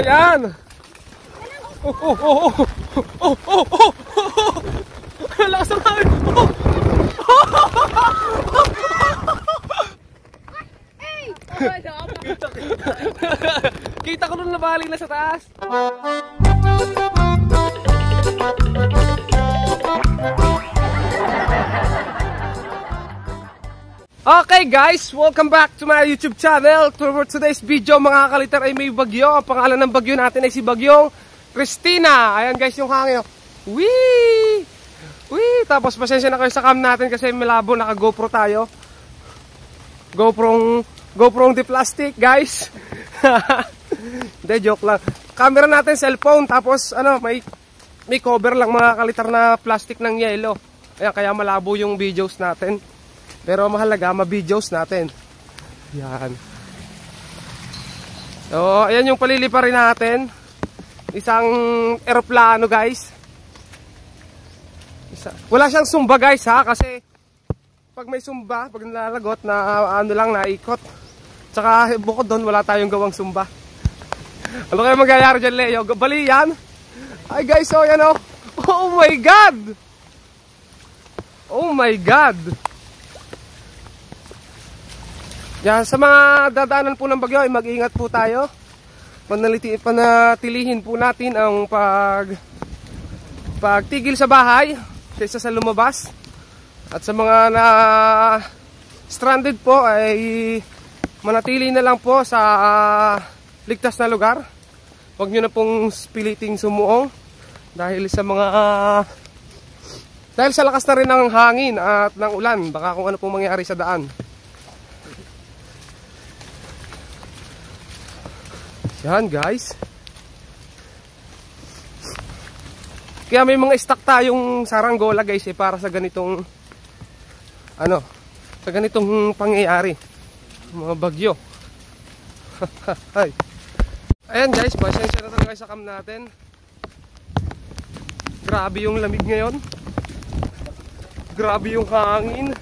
Ayan. Oh, oh, oh, oh, oh, oh, oh, oh. Lakas ng hangin. Oh. Kita ko nung nabaling na sa taas. Okay guys, welcome back to my YouTube channel. For today's video mga kaliter ay may bagyo. Ang pangalan ng bagyo natin ay si Bagyong Christina. Ayan guys yung hangin. Wee! Wee! Tapos pasensya na kayo sa cam natin kasi malabo, naka GoPro tayo. GoPro di plastic guys. Hindi, joke lang. Camera natin cellphone, tapos ano, may cover lang mga kaliter na plastic ng yelo. Ayan, kaya malabo yung videos natin. Pero mahalaga, ma-videos natin. Yan. So, ayan yung palilipa rin natin. Isang eroplano guys. Wala siyang sumba guys ha, kasi pag may sumba, pag nalalagot na ano lang, naikot. Tsaka bukod doon, wala tayong gawang sumba. Ano kayo magyayari dyan, Leo? Bali yan? Ay guys, so yan oh. Oh my God! Oh my God! Yan, sa mga dadaanan po ng bagyo ay mag-ingat po tayo. Panatilihin po natin ang pagtigil sa bahay kaysa sa lumabas. At sa mga na stranded po ay manatili na lang po sa ligtas na lugar. Huwag nyo na pong piliting sumuong dahil sa lakas na rin ng hangin at ng ulan. Baka kung ano pong mangyari sa daan. Yan guys. Kaya may mga stock tayong saranggola guys para sa ganitong sa ganitong pangyayari, mga bagyo. Ayan guys, pasensya na talaga sa cam natin. Grabe yung lamig ngayon. Grabe yung hangin.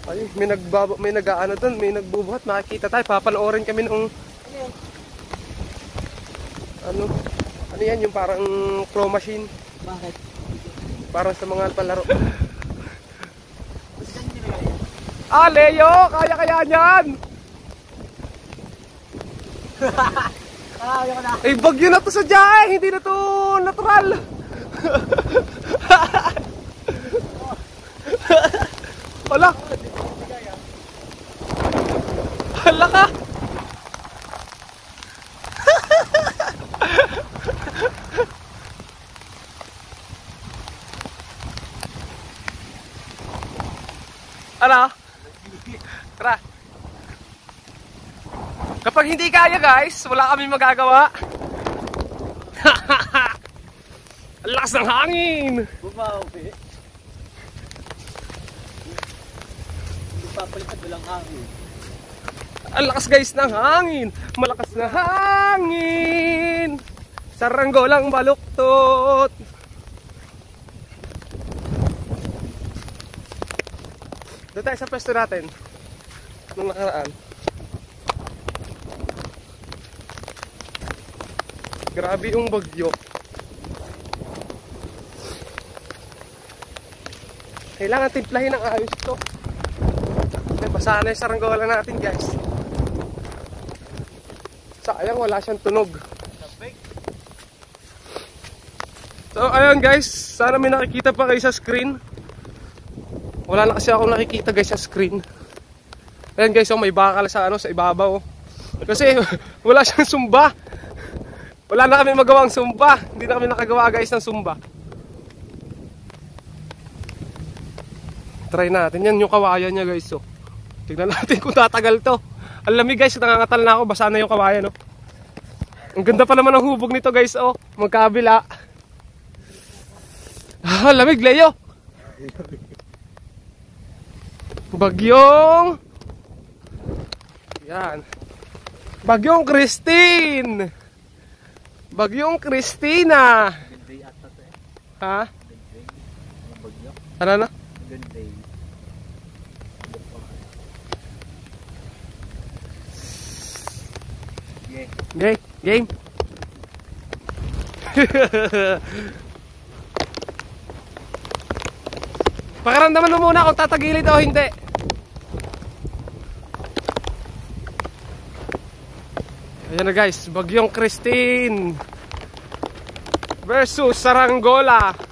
Ay, may nag-aano doon, may nagbubuhat, makikita tayo, papanoorin kami ng ano yan, yung parang claw machine. Bakit? Parang sa mga palaro. Ah, Leo, kaya niyan. Eh, bagyo na to sa dyan, hindi na to natural. Wala. Hala ka! Ano? Tara. Kapag hindi kaya guys, wala kami magagawa. Ang lakas ng hangin! Bumawi. Hindi papalitan walang hangin. Ang lakas guys ng hangin. Malakas na hangin. Saranggolang baluktot. Doon tayo sa pwesto natin nung nakaraan. Grabe yung bagyo. Kailangan timplahin ng ayos to. Basa na yung saranggola natin guys. Sayang wala siyang tunog. So ayun guys, sana may nakikita pa kayo sa screen. Wala na kasi akong nakikita guys sa screen. Ayun guys, oh, may bakal sa sa ibabaw. Kasi wala siyang sumba. Wala na kami magawang sumba. Hindi na kami nakagawa guys ng sumba. Try natin. Yan yung kawayan niya guys. So, tignan natin kung tatagal to. Ang lamig guys, nangangatal na ako. Basa na yung kawayan. Oh. Ang ganda pa naman ng hubog nito guys. Oh, magkabila. Ah, lamig Leo. Bagyong. Yan. Bagyong Christine. Bagyong Christina. Ha? Ano na? Okay, game. Pakiramdaman mo muna kung tatagilid o hindi. Ayan na guys, Bagyong Christine versus Saranggola.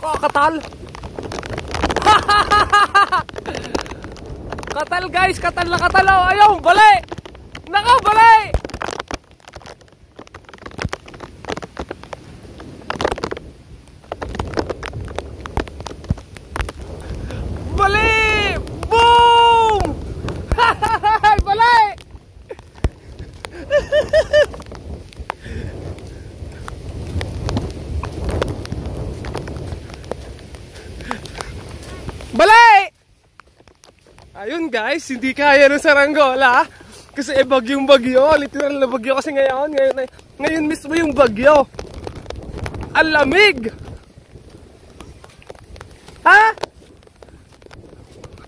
Oh, katal. Katal guys, katal na katal. Oh, ayaw, bali. Naka, bali. Bali. Boom. Bali. Balay! Ayun guys, hindi kaya ng Saranggola kasi bagyong bagyo, literal na bagyo kasi ngayon mismo yung bagyo. Ang lamig! Ha?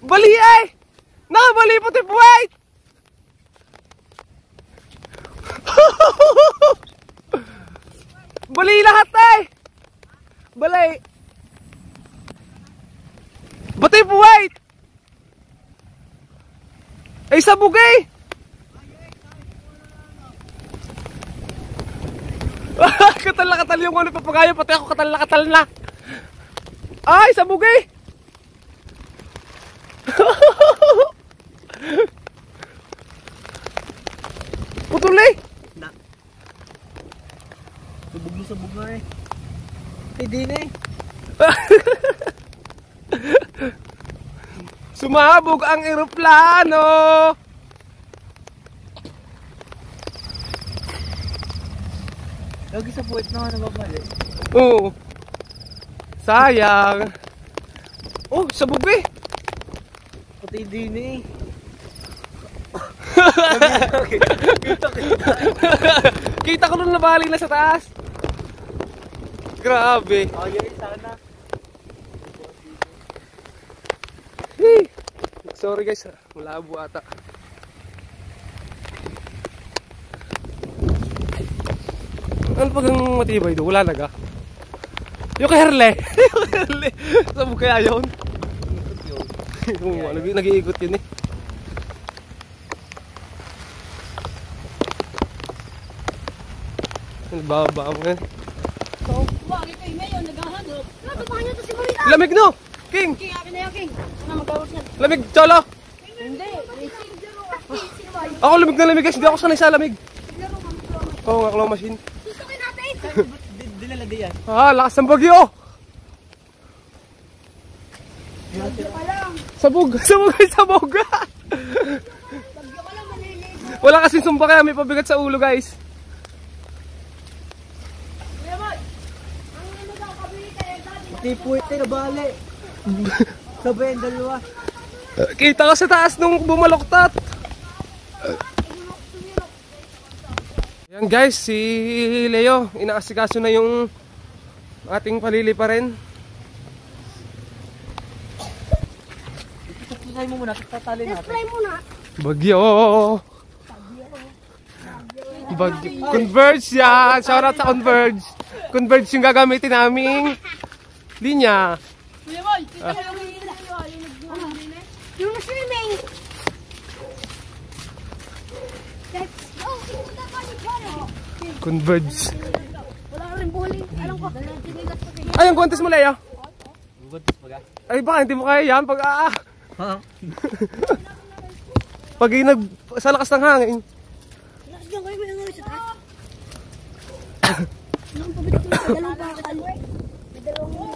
Bali eh! Nakabali puti puwait! Bali lahat eh! Balay! Batay po, wait! Ay, sabog eh! Katal na katal yung ano papagayo, pati ako katal na. Ay, sabog eh! Putol eh! Sabog na eh. Hindi na eh. Sumabog ang eroplano. Lagi sa puwet na nababali. Oo. Sayang. Oh, sabog eh. Pati din eh. Kita ko nung nabali na sa taas. Grabe. Ay, sana. Hey. Sorry guys, malabo ata. Ano pag ang matibay doon? Wala naga. Yung kaherle. Yung kaherle. Sabog kaya yun? Oo, nag-iikot yun eh. Nagbaba mo yan. Bakit kayo ngayon naghahanap? Nababahan niyo to si Marita. Lamig no! King! King, akin na yung King. Ano magkawag niya? Lamig, cholo! Hindi. Sino ba yun? Ako lamig na lamig guys, hindi ako sanay sa lamig. Laro ka, magkawag. Oo nga, claw machine. Susukin natin. Dinalagay yan. Ah, lakas ng bagyo! Bagyo ka lang. Sabog! Sabog! Sabog! Bagyo ka lang, maliligo. Wala kasing sumba kaya may pabigat sa ulo guys. Kuya Boy, ang nagkakabili tayo dati. Pati puwet na nabali. Sabay ang dalawa. Kita ko sa taas nung bumaloktat. Yan guys, si Leo, inaasikaso na yung ating palili pa rin. Try mo muna, tatali natin. Try muna. Bagyo! Bagyo. Converge yan! Shoutout sa Converge! Converge yung gagamitin naming linya. Kuya Boy, kita mo yung yung swimming. Let's go. Punta pa ni Bono. Converge. Wala ka rin bowling. Alam ko. Ay, ang contest mo, Leo? Buguntis baga. Ay, baka hindi mo kaya yan pag Ha? pag sa lakas ng hangin. Nakasyan kayo yung sa taas. Nang pabitak mo sa dalawang bakal. Dalawang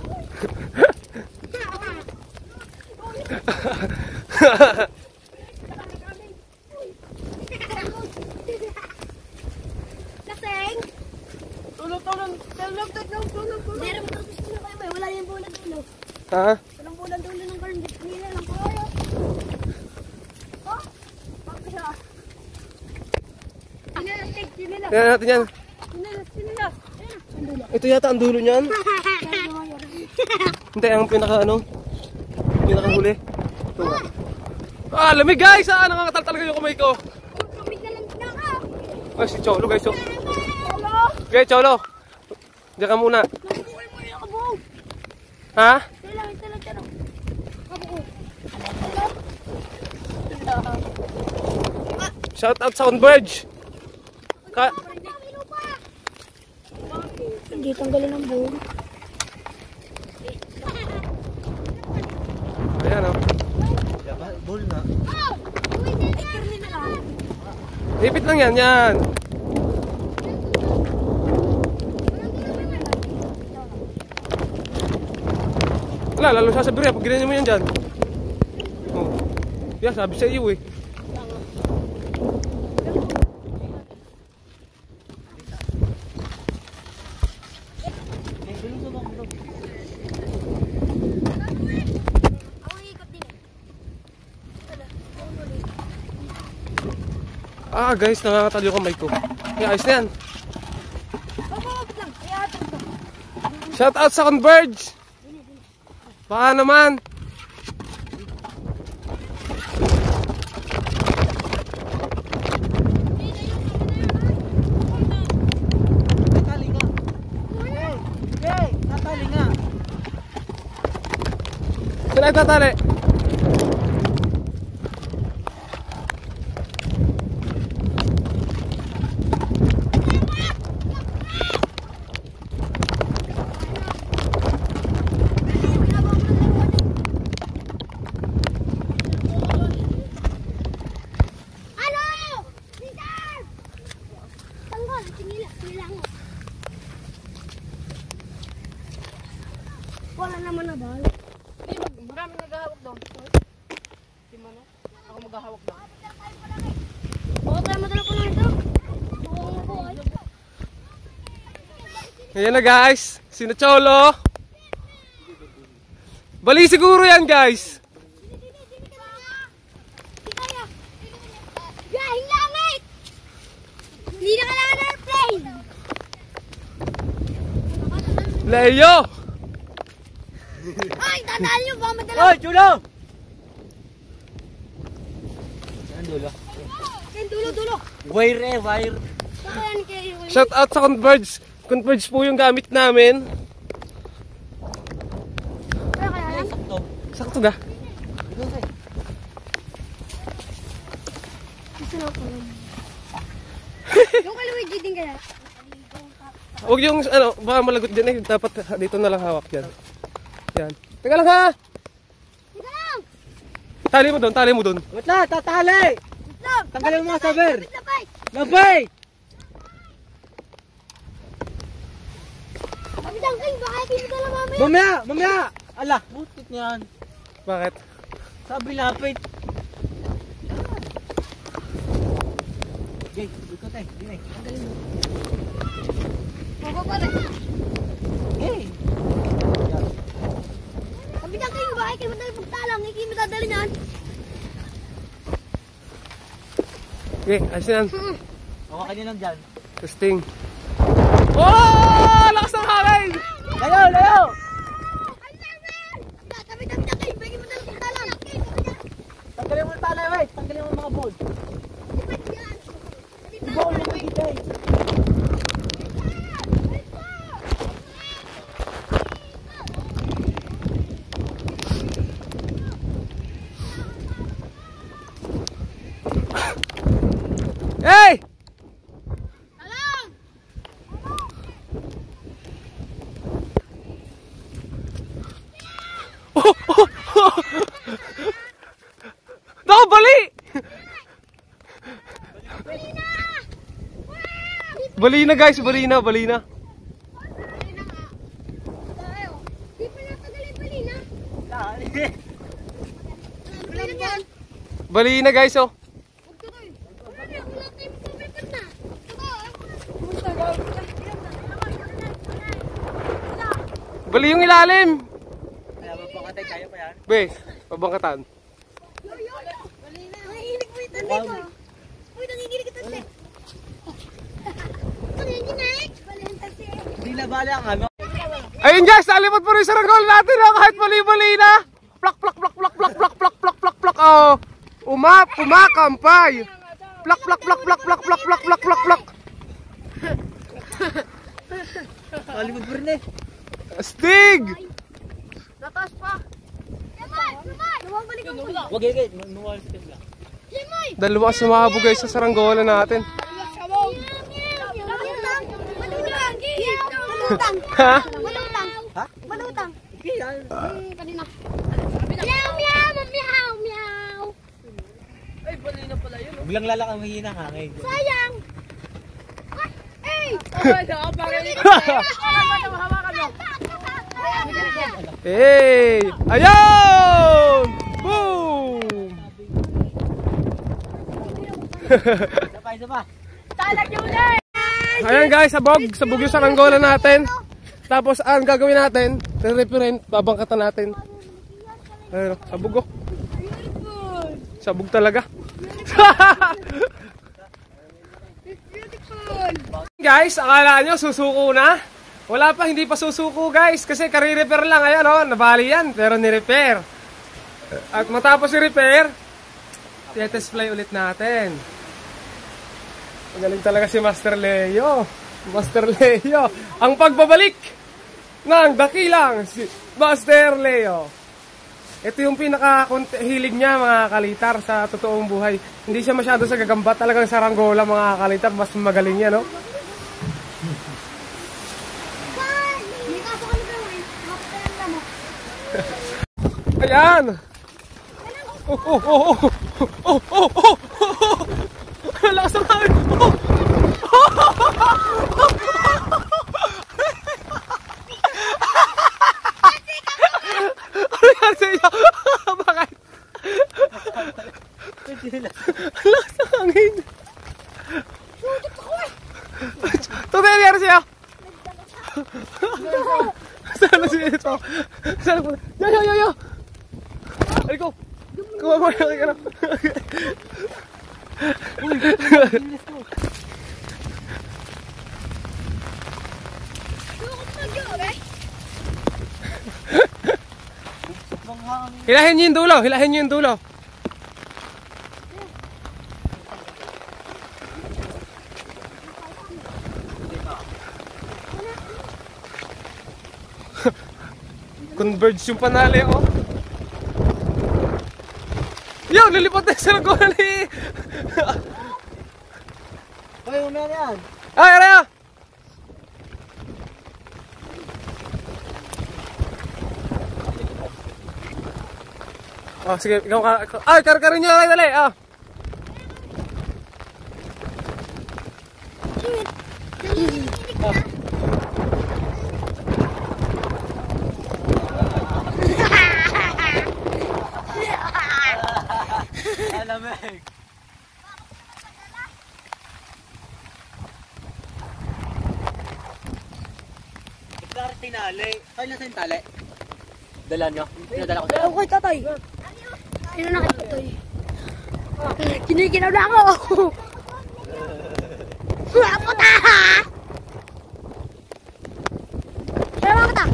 Kaseng! Tulog. Meron mo gusto na kayo, wala yung bulan dulo. Ha? Walang bulan dulo ng karnit. Nila lang po kayo. Oh? Bakit siya? Sinila. Tingnan natin yan. Sinila. Ito yata ang dulo niyan. Hindi, ang pinakahuli. Ito ba? Ah, lamig guys! Ah, nangangatal talaga yung kamay ko. Kamig na lang ka. Ay, si Cholo guys. Oh. Hello? Okay, Cholo. Diyan ka muna. Nabuhay mo yung kabuo. Ha? Ito lang. Kabuo. Shout out sa Converge. Hindi tanggalin ang buo. Ayan oh. Ball na. Ay, karni na lang. Ipit lang yan. Wala, lalo sasabihin pag ginanyan mo yan dyan. Oh. Yan, sabi sa iyo eh. Ako ikot din eh. Ah guys, nakakatalo yung kamay ko. Kaya ayos na yan. Babawag lang. Kaya ito. Shout out sa Converge. Baka naman. Natali nga. Hey, natali nga. Saan ay tatali? Ano? Peter! Tanggal. Sinila mo. Wala naman na ba? Marami naghahawak doon. Si Mano? Ako maghahawak doon. Bakit tayo madala po lang ito? Ayan na guys. Sino Cholo? Bali siguro yan guys. Gahing langit! Hindi na kailangan ng airplane! Leo! Ay, tandaan nyo ba? Madala. Hoy, Chulo! Saan dulo? Yan, dulo. Wire. Baka yan kayo. Shout out sa Converge. Converge po yung gamit namin. Kaya kaya yan? Sakto. Sakto ga. Ito sa'yo. Gusto na ako. Yung kay Luigi din kaya? Huwag yung ano, baka malagot dyan eh. Dapat dito na lang hawak yan. Yan. Teka lang ha! Ika lang! Tali mo doon. Wait lang, tatali! Lang! Tanggalin mo mga saber! Lapay! Labay! Kapitang King, baka pinita lang mamaya. Mamaya! Ala, butit niyan. Bakit? Sabi lapit. Jay, ikot eh. Dine. Mababa rin. Hey! Kapitang King, baka kayo madali pagtalang. Hindi mo dadali niyan. Okay, ayos na yan. Hawakan niyo lang dyan. Testing. Oh! Lakas ng hangin! Layo! Kapitang King, baka mo madali pagtalang. Tanggalin mo yung talay, wait. Tanggalin mo yung mga ball. Ball na kita eh. Hey! Talang! Naku, bali! Bali na guys, bali na. Di pa natagalit pali na. Bali na guys, oh. Bali yung ilalim. Kaya mapakatay, kaya pa yan. Be, pabangkatan. Nangihilig mo ito dito. Uy, nangihilig ito dito. Hindi na bala ang ano. Ayun guys, nalipot po rin sa ranggol natin, oh. Kahit bali-bali na. Plak, plak, plak, plak, plak, plak, plak, plak, plak, plak, oh. Pumakampay. Plak, plak, plak, plak, plak, plak, plak, plak, plak, plak. Kalimod pa rin eh. Astig! Natas pa. Wag eh, nuwal sa kanila. Dalawa sumabog guys sa saranggola natin. Malutang. Ha? Malutang. Ha? Malutang. Okay, yan. Kanina. Meow, meow, meow, meow. Ay, bali na pala yun. Biglang lalak ang mahina hangin. Sayang. Ay! Ay, bakit? Hawakan mo. Hey! Ayun! Boom! Isa pa. Talag yun eh! Ayan guys, sabog yung saranggola natin. Tapos ang gagawin natin, re-referent, babangkatan natin. Ayun, sabog oh. Sabog talaga. Guys, akala nyo susuko na? Wala pa, hindi pa susuko guys. Kasi kare-repair lang, ayan oh, nabali yan. Pero ni-repair. At matapos i-repair, test fly ulit natin. Magaling talaga si Master Leo. Master Leo. Ang pagbabalik ng dakilang si Master Leo. Ito yung pinaka-hilig niya mga kalitar sa totoong buhay. Hindi siya masyado sa gagambat. Talagang saranggola mga kalitar. Mas magaling yan, no? Ayan! Oh, oh, oh, oh, oh, oh, oh, oh, lakas ng hangin! Ano yan sa iyo? Bakit? Lakas ng hangin! Ito na nangyari sa'yo? Saan na siya ito? Saan na po? Yo! Ay ko! Kuha mo na ka na. Hilahin niyo yung dulo, hilahin niyo yung dulo. Converge yung panali, oh. Yo, lilipot na sa goli. Hoy, umaya na yan. Ay, aray! Oh, sige, ikaw ka. Ay, karkarin nyo lang, dali. Ah. Alamig. Bakit tinali? Ay, nasa yung tali? Dala nyo? Pinadala ko sa'yo. Okay, tatay. Sino nakita ito eh? Kiniginaw na ako! Ako ta! Sino mga ta?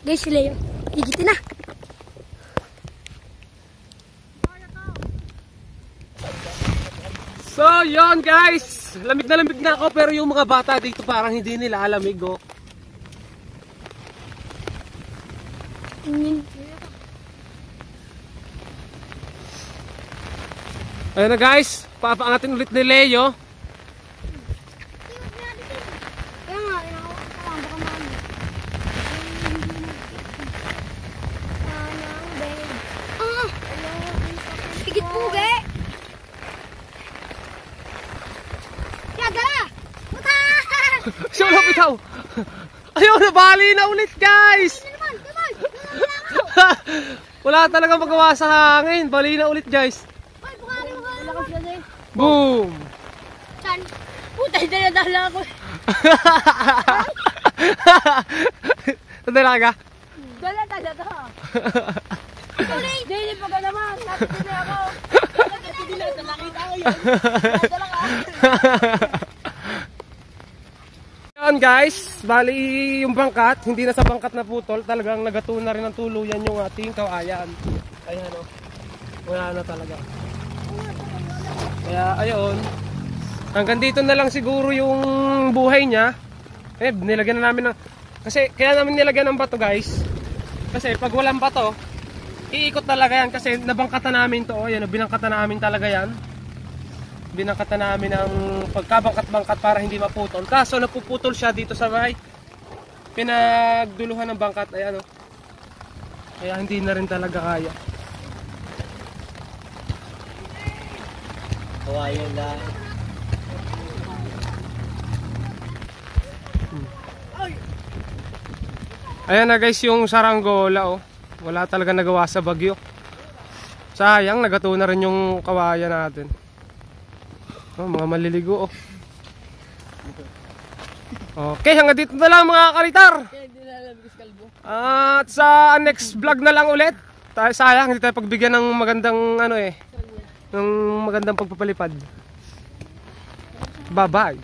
Guys, si Leo. Higitin na. So, yon guys. Lamig na ako pero yung mga bata dito parang hindi nila alamig, oh. Ayun na guys, papaangatin ulit ni Leo. Kaya nga, baka Ayun, nabali na ulit guys! Wala talaga magawa sa hangin. Bali na ulit guys. Ay, bukari mo ka. Lakas yan eh. Boom! Chan. Putay, dala-dala ako. Sandali ka? Dala-dala ka. Hindi pa ka naman. Nakita na ako. Hindi na ito nakita ko yun. Dala ka. Yan guys, bali yung bangkat, hindi na sa bangkat na putol, talagang nagato na rin ng tuluyan yung ating kawayan. Ayan o, wala na talaga. Kaya ayun, hanggang dito na lang siguro yung buhay niya. Nilagyan na namin ng, kasi kaya namin nilagyan ng bato guys. Kasi pag walang bato, iikot talaga yan kasi nabangkatan namin to. Ayan, binangkatan namin talaga yan. Binangkatan namin ng pagkabangkat-bangkat para hindi maputol. Kaso napuputol siya dito sa may pinagduluhan ng bangkat. Ayan o. Kaya hindi na rin talaga kaya. Kawayan lang. Ayan na guys yung saranggola oh. Wala talaga nagawa sa bagyo. Sayang, nagato na rin yung kawayan natin. Oh, mga maliligo oh. Okay, hanggang dito na lang mga karitar. At sa next vlog na lang ulit. Sayang, hindi tayo pagbigyan ng magandang ano ng magandang pagpapalipad. Bye bye.